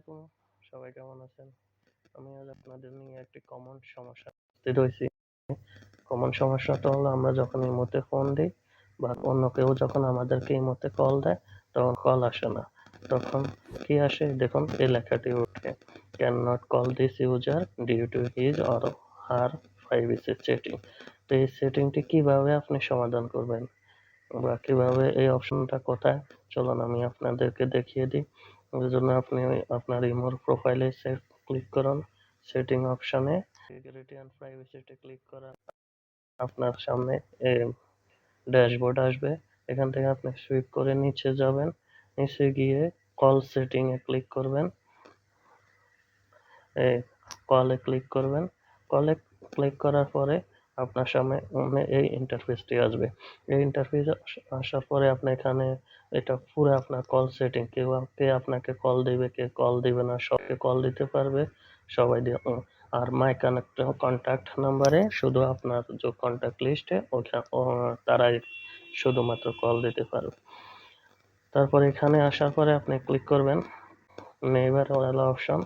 আলাইকুম, সবাই কেমন আছেন? আমি আজ আপনাদের নিয়ে একটি কমন সমস্যা উপস্থিত হয়েছি। কমন সমস্যাটা হলো আমরা যখন ইমোতে ফোন দিই বা অন্য কেউ যখন আমাদেরকে ইমোতে কল দেয় তখন কল আসে না। তখন কি আসে দেখুন, এই লেখাটি ওঠে, can not call this user due to his or her privacy setting. তো এই সেটিংটি কিভাবে আপনি সমাধান করবেন বা কিভাবে এই অপশনটা কোথায়, চলুন আমি আপনাদেরকে দেখিয়ে দিই। এর জন্য আপনি আপনার ইমোর প্রোফাইলে ক্লিক করুন, সেটিং অপশনে সিকিউরিটি অ্যান্ড প্রাইভেসিতে ক্লিক করা আপনার সামনে ড্যাশবোর্ড আসবে। এখান থেকে আপনি সুইপ করে নিচে যাবেন, নিচে গিয়ে কল সেটিং এ ক্লিক করবেন। কলে ক্লিক করবেন, কলে ক্লিক করার পরে আপনার সামনে এই ইন্টারফেসটি আসবে। এই ইন্টারফেস আসার পরে আপনি এখানে এটা পুরো আপনার কল সেটিং, কে আপনাকে কল দিবে, কে কল দিবে না, সবকে কল দিতে পারবে, সবাই দিয়ে। আর মাই কানেক্ট কন্ট্যাক্ট নাম্বারে শুধু আপনার যে কন্ট্যাক্ট লিস্টে তারাই শুধুমাত্র কল দিতে পারবে। তারপর এখানে আসার পরে আপনি ক্লিক করবেন নেইবার অ্যালো অপশন।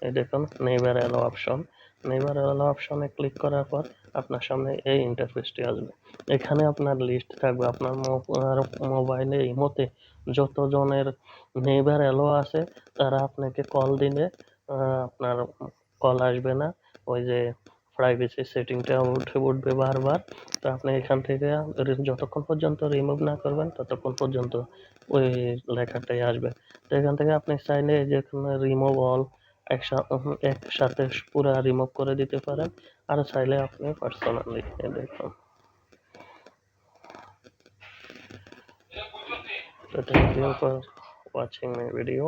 এই দেখুন never allow option, never allow অপশনে ক্লিক করার পর আপনার সামনে এই ইন্টারফেসটি আসবে। এখানে আপনার লিস্ট থাকবে, আপনার মোবাইলে ইমোতে যতজনের নেইবার অ্যালো আছে তারা আপনাকে কল দিলে আপনার কল আসবে না, ওই যে প্রাইভেসি সেটিংটা উঠবে বারবার। তো আপনি এখান থেকে যতক্ষণ পর্যন্ত রিমুভ না করবেন ততক্ষণ পর্যন্ত ওই লেখাটাই আসবে। তো এখান থেকে আপনি চাইলে যে রিমুভ অল একসাথে পুরো রিমুভ করে দিতে পারেন, আর চাইলে আপনি পার্সোনালি দেখুন। তো thank you for watching my video.